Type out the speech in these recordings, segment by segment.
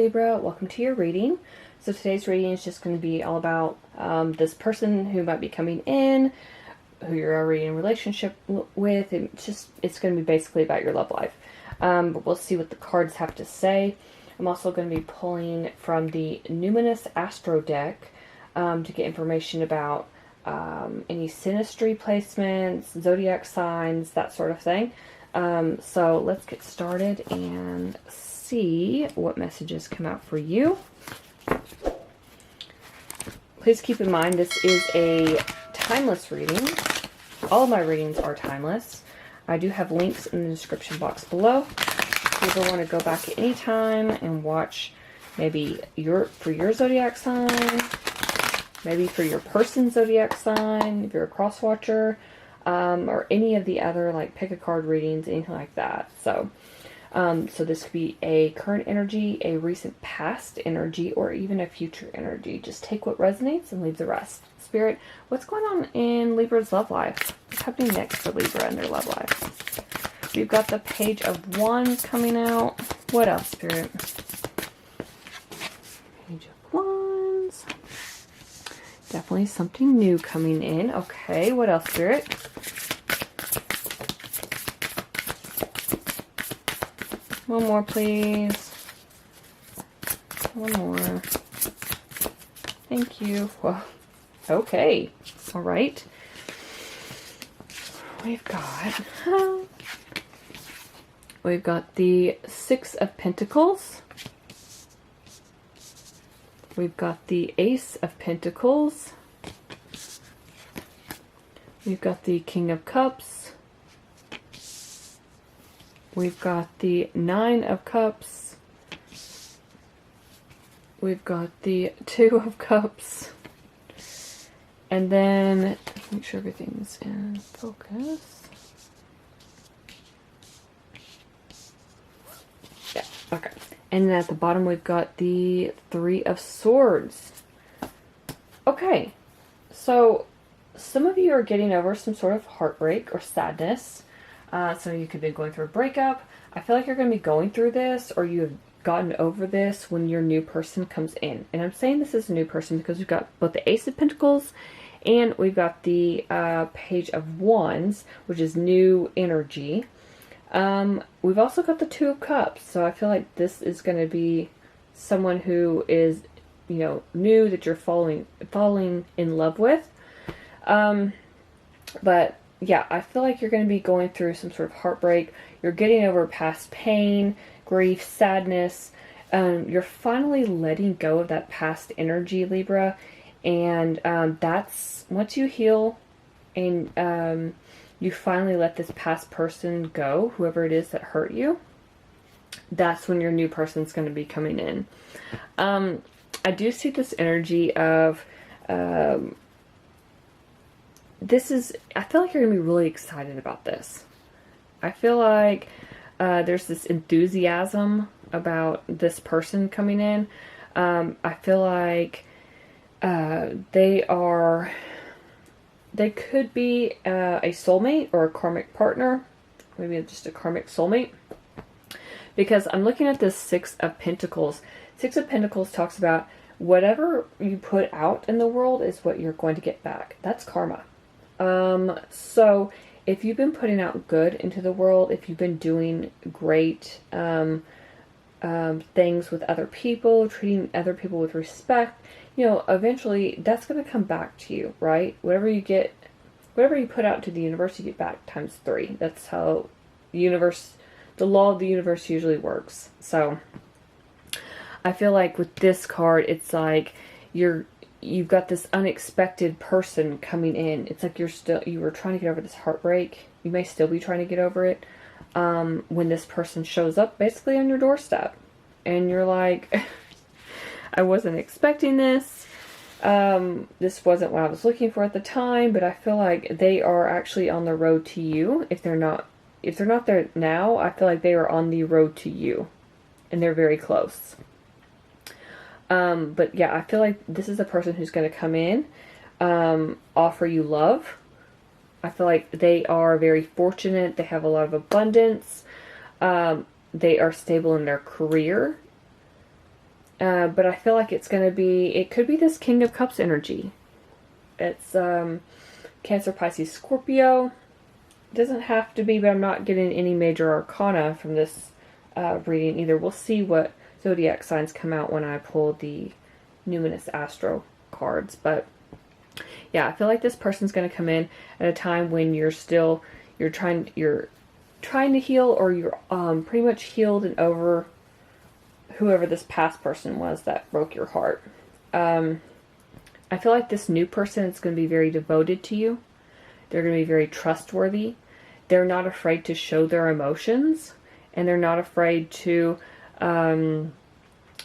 Libra, welcome to your reading. So today's reading is just going to be all about this person who might be coming in, who you're already in a relationship with. It's going to be basically about your love life. But we'll see what the cards have to say. I'm also going to be pulling from the Numinous Astro deck to get information about any synastry placements, zodiac signs, that sort of thing. So let's get started and see what messages come out for you. Please keep in mind this is a timeless reading. All of my readings are timeless. I do have links in the description box below. If you ever want to go back at any time and watch maybe for your zodiac sign, maybe for your person's zodiac sign, if you're a cross watcher, or any of the other, like, pick a card readings, anything like that. So this could be a current energy, a recent past energy, or even a future energy. Just take what resonates and leave the rest. Spirit, what's going on in Libra's love life? What's happening next for Libra in their love life? We've got the Page of Wands coming out. What else, Spirit? Page of Wands. Definitely something new coming in. Okay, what else, Spirit? One more, please. One more. Thank you. Well, okay. All right. We've got the Six of Pentacles. We've got the Ace of Pentacles. We've got the King of Cups. We've got the Nine of Cups. We've got the Two of Cups. And then, make sure everything's in focus. Yeah, okay. And then at the bottom, we've got the Three of Swords. Okay, so some of you are getting over some sort of heartbreak or sadness. So you could be going through a breakup. I feel like you're going to be going through this, or you have gotten over this when your new person comes in. And I'm saying this is a new person because we've got both the Ace of Pentacles and we've got the Page of Wands, which is new energy. We've also got the Two of Cups. So I feel like this is going to be someone who is, new, that you're falling in love with. But yeah, I feel like you're going to be going through some sort of heartbreak. You're getting over past pain, grief, sadness. You're finally letting go of that past energy, Libra. And that's, once you heal and you finally let this past person go, whoever it is that hurt you, that's when your new person's going to be coming in. I do see this energy of... I feel like you're going to be really excited about this. I feel like there's this enthusiasm about this person coming in. I feel like they could be a soulmate or a karmic partner. Maybe just a karmic soulmate. Because I'm looking at this Six of Pentacles. Six of Pentacles talks about whatever you put out in the world is what you're going to get back. That's karma. So if you've been putting out good into the world, if you've been doing great things with other people, treating other people with respect, eventually that's going to come back to you, right? Whatever you put out to the universe, you get back times 3. That's how the law of the universe usually works. So I feel like with this card, it's like you've got this unexpected person coming in. It's like you were trying to get over this heartbreak. You may still be trying to get over it. When this person shows up basically on your doorstep. And you're like, I wasn't expecting this. This wasn't what I was looking for at the time, but I feel like they are actually on the road to you. If they're not there now, I feel like they are on the road to you. And they're very close. But yeah, I feel like this is a person who's going to come in, offer you love. I feel like they are very fortunate. They have a lot of abundance. They are stable in their career. But I feel like it's going to be, it could be this King of Cups energy. It's Cancer, Pisces, Scorpio. It doesn't have to be, but I'm not getting any major arcana from this reading either. We'll see what zodiac signs come out when I pull the numinous astro cards. But yeah, I feel like this person's going to come in at a time when you're trying to heal, or you're pretty much healed and over whoever this past person was that broke your heart. I feel like this new person is going to be very devoted to you. They're going to be very trustworthy. They're not afraid to show their emotions, and they're not afraid to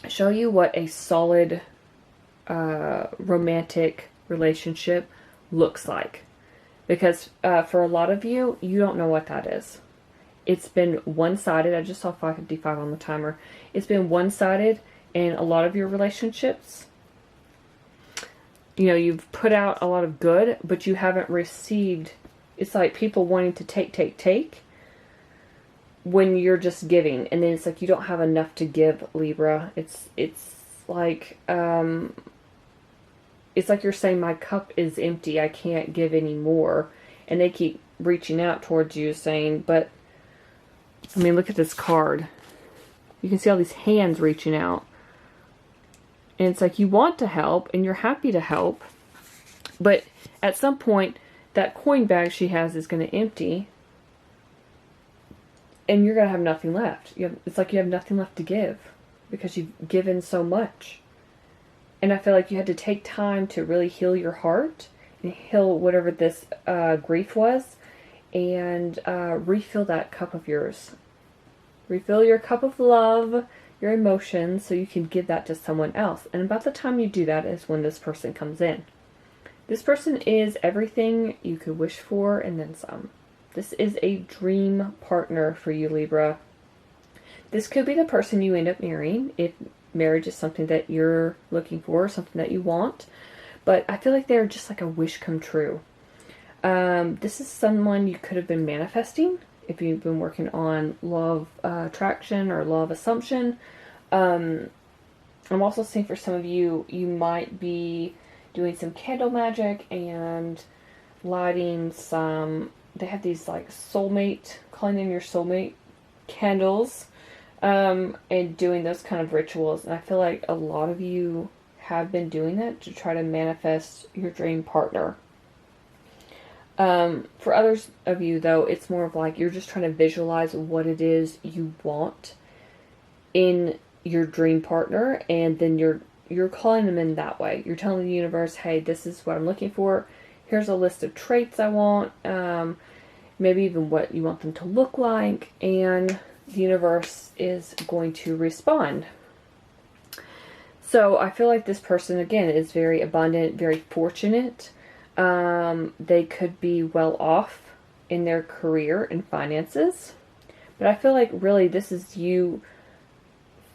show you what a solid romantic relationship looks like. Because for a lot of you, you don't know what that is. It's been one-sided. I just saw 5:55 on the timer. It's been one-sided in a lot of your relationships. You know, you've put out a lot of good, but you haven't received. It's like people wanting to take when you're just giving, and then it's like you don't have enough to give, Libra. It's like you're saying, my cup is empty, I can't give any more, and they keep reaching out towards you saying, but I mean, look at this card. You can see all these hands reaching out. And it's like you want to help and you're happy to help. But at some point, that coin bag she has is going to empty. And you're going to have nothing left. It's like you have nothing left to give. Because you've given so much. And I feel like you had to take time to really heal your heart. And heal whatever this grief was. And refill that cup of yours. Refill your cup of love, your emotions, so you can give that to someone else. And about the time you do that is when this person comes in. This person is everything you could wish for and then some. This is a dream partner for you, Libra. This could be the person you end up marrying if marriage is something that you're looking for, something that you want. But I feel like they're just like a wish come true. This is someone you could have been manifesting if you've been working on law of attraction or law of assumption. I'm also seeing for some of you, you might be doing some candle magic and lighting some, they have these like soulmate, calling in your soulmate candles, and doing those kind of rituals. And I feel like a lot of you have been doing that to try to manifest your dream partner. For others of you, though, it's more of like you're just trying to visualize what it is you want in your dream partner, and then you're calling them in that way. You're telling the universe, hey, this is what I'm looking for. Here's a list of traits I want, maybe even what you want them to look like, and the universe is going to respond. So I feel like this person, again, is very abundant, very fortunate. They could be well off in their career and finances. But I feel like really this is you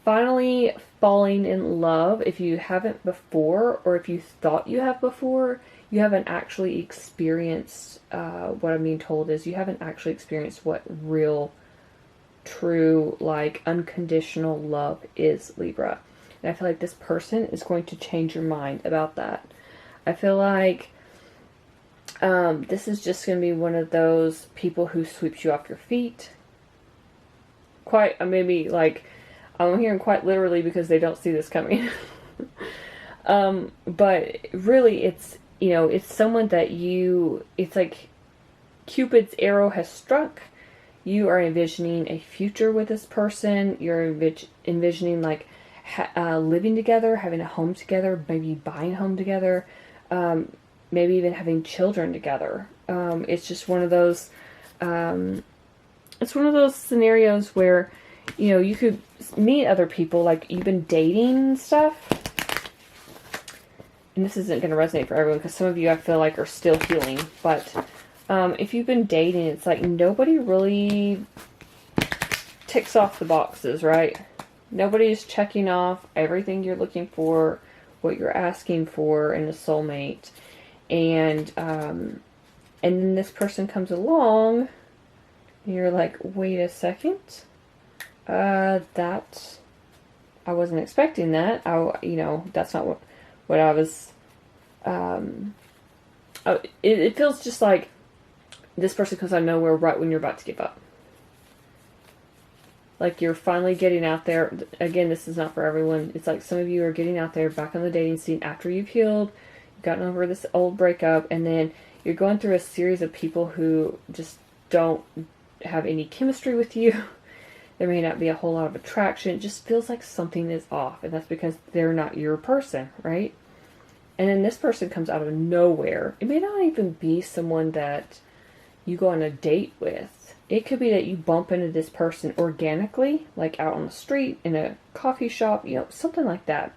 finally falling in love. If you haven't before, or if you thought you have before, you haven't actually experienced, what I'm being told is you haven't actually experienced what real, true, like unconditional love is, Libra. And I feel like this person is going to change your mind about that. I feel like this is just going to be one of those people who sweeps you off your feet. Quite, maybe like, I'm hearing quite literally because they don't see this coming. But really it's, you know, it's someone that it's like Cupid's arrow has struck. You are envisioning a future with this person. You're envisioning like living together, having a home together, maybe buying a home together, maybe even having children together. It's just one of those, it's one of those scenarios where, you know, you could meet other people, like you've been dating and stuff. And this isn't going to resonate for everyone because some of you I feel like are still healing. But if you've been dating, it's like nobody really ticks off the boxes, right? Nobody's checking off everything you're looking for, what you're asking for in a soulmate. And then this person comes along and you're like, wait a second. That I wasn't expecting that. That's not what I was, it feels just like this person comes out of nowhere right when you're about to give up. Like you're finally getting out there. Again, this is not for everyone. It's like some of you are getting out there back on the dating scene after you've healed, you've gotten over this old breakup, and then you're going through a series of people who just don't have any chemistry with you. There may not be a whole lot of attraction. It just feels like something is off, and that's because they're not your person, right? And then this person comes out of nowhere. It may not even be someone that you go on a date with. It could be that you bump into this person organically, like out on the street, in a coffee shop, something like that.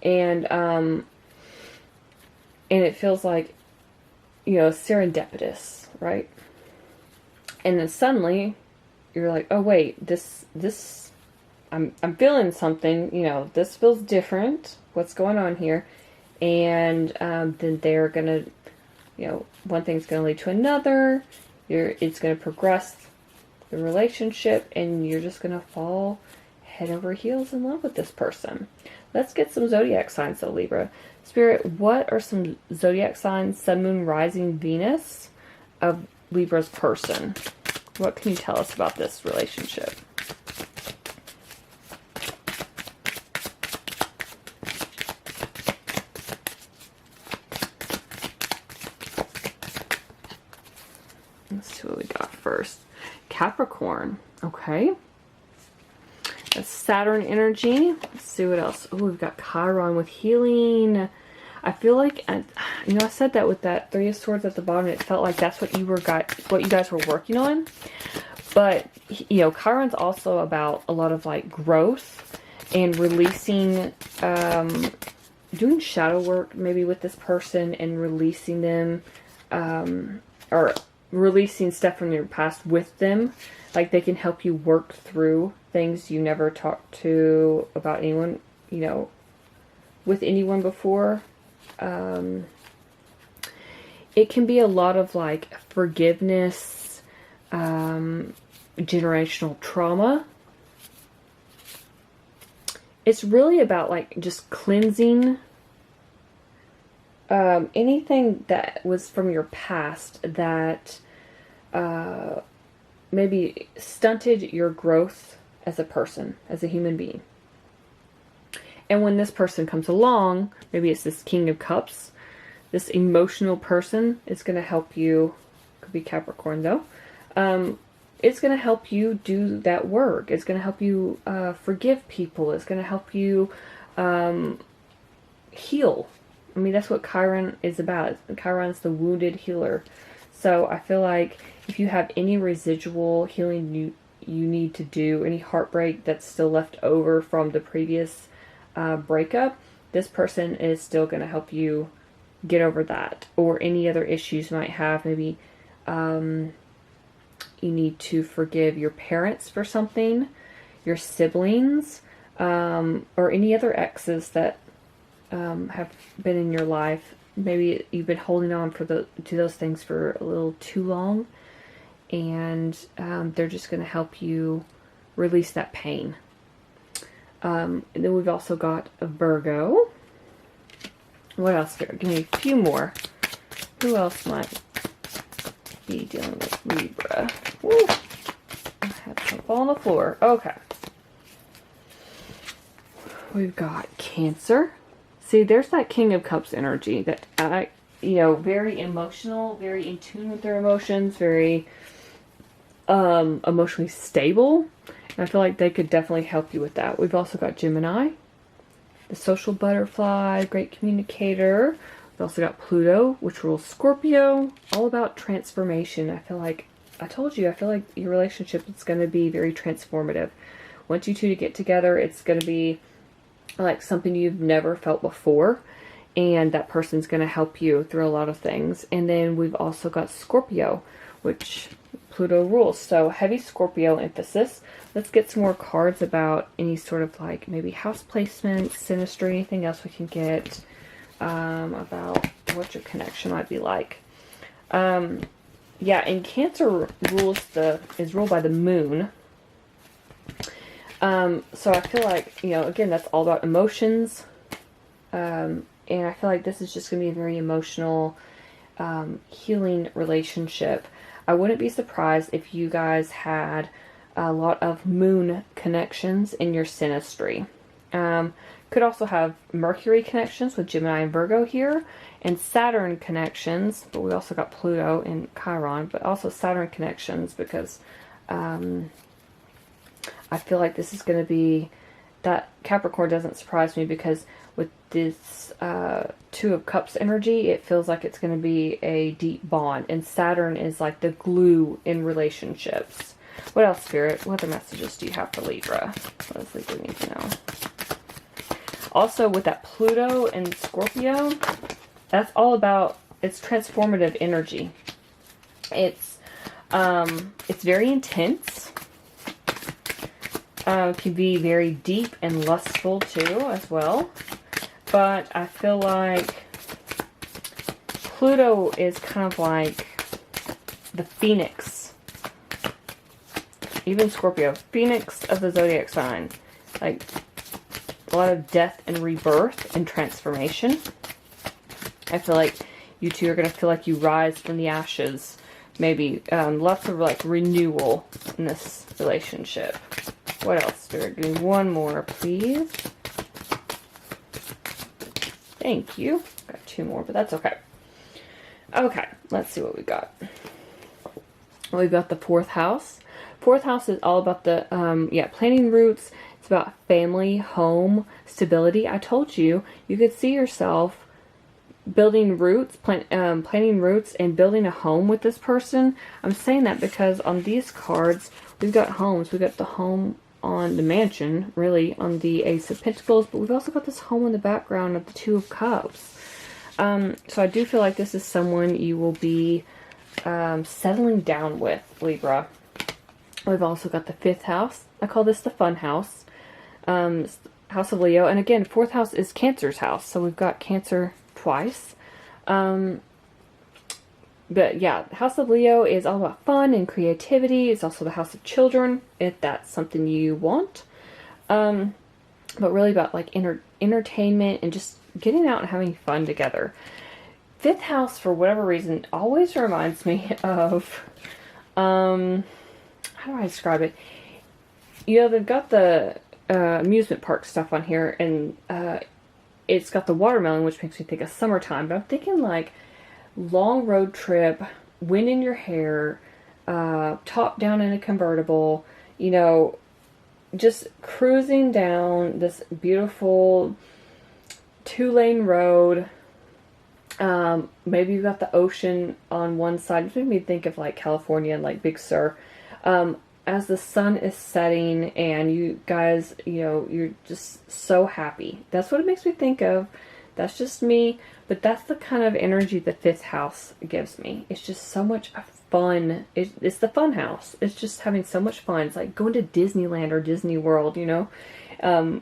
And it feels like, serendipitous, right? And then suddenly, you're like, oh wait, I'm feeling something, this feels different. What's going on here? And then they're gonna, one thing's gonna lead to another. It's going to progress the relationship, and you're just going to fall head over heels in love with this person. Let's get some zodiac signs, though, Libra. Spirit, what are some zodiac signs, Sun, Moon, Rising, Venus of Libra's person? What can you tell us about this relationship? Let's see what we got first. Capricorn. Okay. That's Saturn energy. Let's see what else. Oh, we've got Chiron with healing. I feel like, I said that with that Three of Swords at the bottom. It felt like that's what you guys were working on. But, Chiron's also about a lot of like growth and releasing, doing shadow work maybe with this person and releasing them, or releasing stuff from your past with them. Like they can help you work through things you never talked to about anyone, with anyone before. It can be a lot of like forgiveness, generational trauma. It's really about like just cleansing anything that was from your past that maybe stunted your growth as a person, as a human being. And when this person comes along, maybe it's this King of Cups, this emotional person is going to help you, could be Capricorn though, it's going to help you do that work. It's going to help you forgive people. It's going to help you heal. I mean, that's what Chiron is about. Chiron's the wounded healer. So I feel like if you have any residual healing you need to do, any heartbreak that's still left over from the previous breakup, this person is still going to help you get over that. Or any other issues you might have. Maybe you need to forgive your parents for something, your siblings, or any other exes that have been in your life. Maybe you've been holding on to those things for a little too long, and they're just going to help you release that pain. And then we've also got a Virgo. What else here? Give me a few more. Who else might be dealing with Libra? Woo! I had some fall on the floor. Okay. We've got Cancer. See, there's that King of Cups energy that very emotional, very in tune with their emotions, very emotionally stable. And I feel like they could definitely help you with that. We've also got Gemini, the social butterfly, great communicator. We've also got Pluto, which rules Scorpio, all about transformation. I feel like your relationship is going to be very transformative. Once you two to get together, it's going to be like something you've never felt before, and that person's going to help you through a lot of things. And then we've also got Scorpio, which Pluto rules, so heavy Scorpio emphasis. Let's get some more cards about any sort of like maybe house placement, synastry, anything else we can get about what your connection might be like. And Cancer is ruled by the moon. So I feel like, you know, again, that's all about emotions. And I feel like this is just going to be a very emotional, healing relationship. I wouldn't be surprised if you guys had a lot of moon connections in your synastry. Could also have Mercury connections with Gemini and Virgo here, and Saturn connections, but we also got Pluto and Chiron, but also Saturn connections because I feel like this is going to be, that Capricorn doesn't surprise me because with this Two of Cups energy, it feels like it's going to be a deep bond, and Saturn is like the glue in relationships. What else, Spirit? What other messages do you have for Libra? What does Libra need to know? Also, with that Pluto and Scorpio, that's all about, it's transformative energy. It's very intense. Can be very deep and lustful too, as well. But I feel like Pluto is kind of like the phoenix. Even Scorpio, phoenix of the zodiac sign. Like a lot of death and rebirth and transformation. I feel like you two are going to feel like you rise from the ashes. Maybe lots of like renewal in this relationship. What else, Spirit? Give me one more, please. Thank you. Got two more, but that's okay. Okay, let's see what we got. We've got the fourth house. Fourth house is all about the, planting roots. It's about family, home, stability. I told you, you could see yourself building roots, planting roots and building a home with this person. I'm saying that because on these cards, we've got homes. We've got the home on the mansion, really, on the Ace of Pentacles, but we've also got this home in the background of the Two of Cups. So I do feel like this is someone you will be settling down with, Libra. We've also got the fifth house. I call this the fun house. House of Leo. And again, fourth house is Cancer's house. So we've got Cancer twice. But yeah, House of Leo is all about fun and creativity. It's also the house of children, if that's something you want. But really about like entertainment and just getting out and having fun together. Fifth house, for whatever reason, always reminds me of, how do I describe it? You know, they've got the amusement park stuff on here, and it's got the watermelon, which makes me think of summertime. But I'm thinking like long road trip, wind in your hair, top down in a convertible, you know, just cruising down this beautiful 2-lane road. Maybe you've got the ocean on one side. It made me think of like California and like Big Sur. As the sun is setting and you guys, you know, you're just so happy. That's what it makes me think of. That's just me. But that's the kind of energy the fifth house gives me. It's just so much fun. It's the fun house. It's just having so much fun. It's like going to Disneyland or Disney World, you know.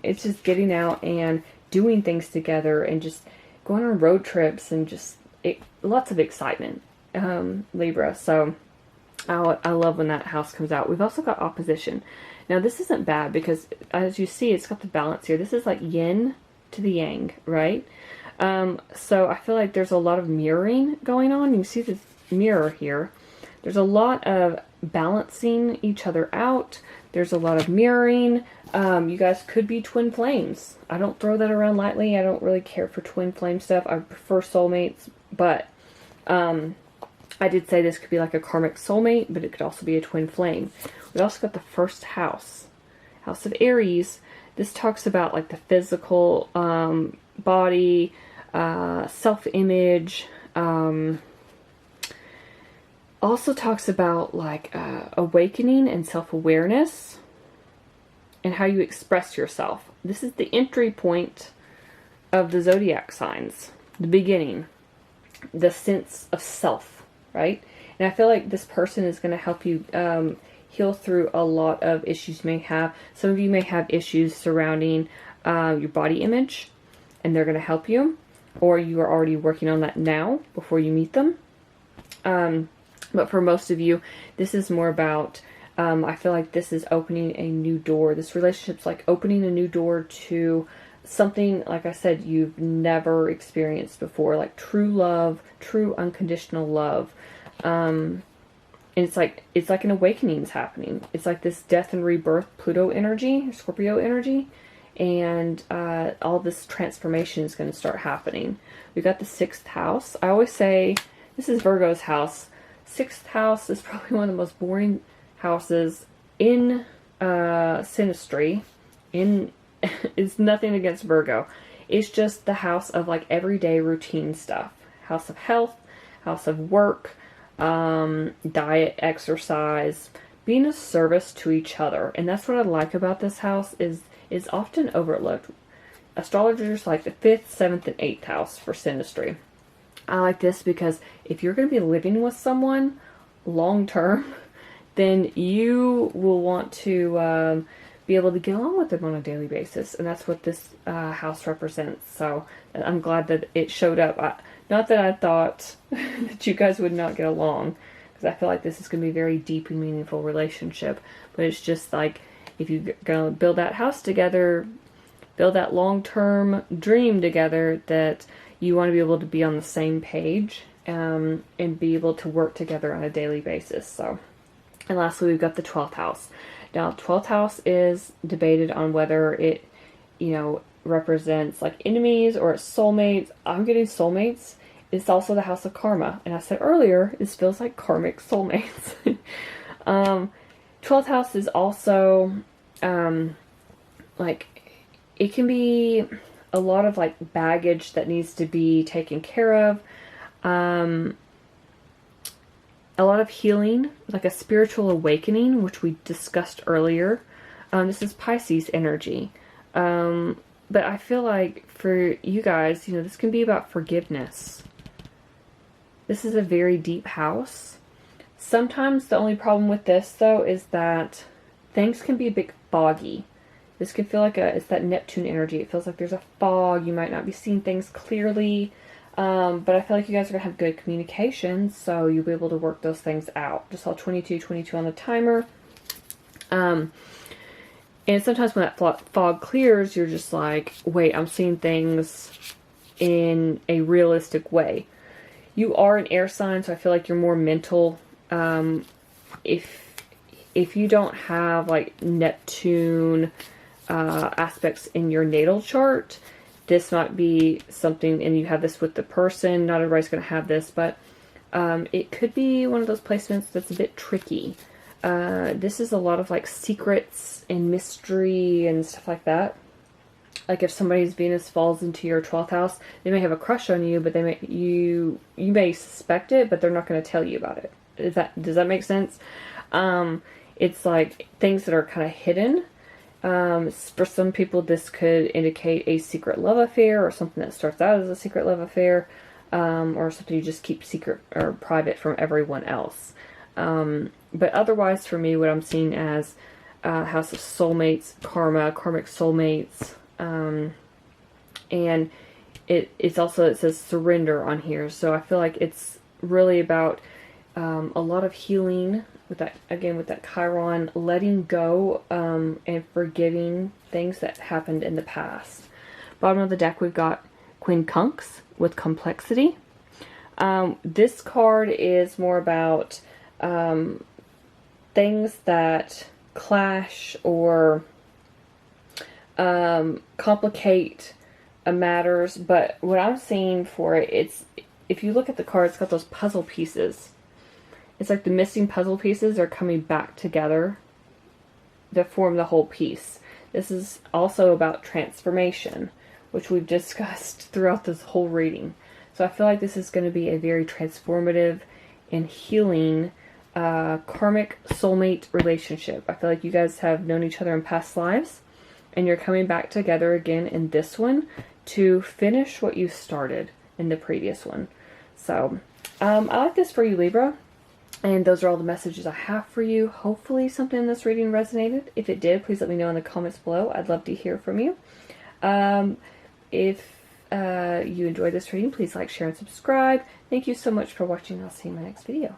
It's just getting out and doing things together and just going on road trips and just lots of excitement, Libra. So I love when that house comes out. We've also got opposition. Now this isn't bad because as you see, it's got the balance here. This is like yin to the yang, right? So I feel like there's a lot of mirroring going on. You can see this mirror here. There's a lot of balancing each other out. There's a lot of mirroring. You guys could be twin flames. I don't throw that around lightly. I don't really care for twin flame stuff. I prefer soulmates, but I did say this could be like a karmic soulmate, but it could also be a twin flame. We also got the first house, House of Aries. This talks about like the physical body, self-image. Also talks about like awakening and self-awareness and how you express yourself. This is the entry point of the zodiac signs, the beginning, the sense of self, right? And I feel like this person is going to help you heal through a lot of issues you may have. Some of you may have issues surrounding your body image, and they're going to help you. Or you are already working on that now before you meet them. But for most of you, this is more about I feel like this is opening a new door. This relationship's like opening a new door to something, like I said, you've never experienced before, like true love, true unconditional love. And it's like an awakening is happening. It's like this death and rebirth Pluto energy, Scorpio energy, and all this transformation is going to start happening. We got the 6th house. I always say this is Virgo's house. 6th house is probably one of the most boring houses in synastry. It's nothing against Virgo. It's just the house of like everyday routine stuff. House of health, house of work, diet, exercise, being of service to each other. And that's what I like about this house is often overlooked. Astrologers like the 5th, 7th, and 8th house for synastry. I like this because if you're going to be living with someone long term, then you will want to be able to get along with them on a daily basis. And that's what this house represents. So I'm glad that it showed up. Not that I thought that you guys would not get along, because I feel like this is going to be a very deep and meaningful relationship. But it's just like, if you're going to build that house together, build that long-term dream together, that you want to be able to be on the same page and be able to work together on a daily basis. So, and lastly, we've got the 12th house. Now, 12th house is debated on whether it, represents like enemies or it's soulmates. I'm getting soulmates. It's also the house of karma. And I said earlier, this feels like karmic soulmates. 12th house is also, like, it can be a lot of like baggage that needs to be taken care of. A lot of healing, like a spiritual awakening, which we discussed earlier. This is Pisces energy. But I feel like for you guys, this can be about forgiveness. This is a very deep house. Sometimes the only problem with this, though, is that things can be a bit foggy. This can feel like it's that Neptune energy. It feels like there's a fog. You might not be seeing things clearly. But I feel like you guys are going to have good communication, so you'll be able to work those things out. Just saw 22 on the timer. And sometimes when that fog clears, you're just like, wait, I'm seeing things in a realistic way. You are an air sign, so I feel like you're more mental. If you don't have like Neptune aspects in your natal chart, this might be something, and you have this with the person. Not everybody's going to have this, but it could be one of those placements that's a bit tricky. This is a lot of like secrets and mystery and stuff like that. Like if somebody's Venus falls into your 12th house, they may have a crush on you, but you may suspect it, but they're not going to tell you about it. Does that make sense? It's like things that are kind of hidden. For some people, this could indicate a secret love affair or something that starts out as a secret love affair, or something you just keep secret or private from everyone else. But otherwise, for me, what I'm seeing as house of soulmates, karmic soulmates, and it's also, it says surrender on here. So I feel like it's really about a lot of healing with that, again, with that Chiron, letting go and forgiving things that happened in the past. Bottom of the deck, we've got Queen Kunks with complexity. This card is more about things that clash or complicate matters, but what I'm seeing for it, it's, if you look at the card, it's got those puzzle pieces. It's like the missing puzzle pieces are coming back together to form the whole piece. This is also about transformation, which we've discussed throughout this whole reading. So I feel like this is going to be a very transformative and healing karmic soulmate relationship. I feel like you guys have known each other in past lives, and you're coming back together again in this one to finish what you started in the previous one. So I like this for you, Libra. And those are all the messages I have for you. Hopefully something in this reading resonated. If it did, please let me know in the comments below. I'd love to hear from you. If you enjoyed this reading, please like, share, and subscribe. Thank you so much for watching. I'll see you in my next video.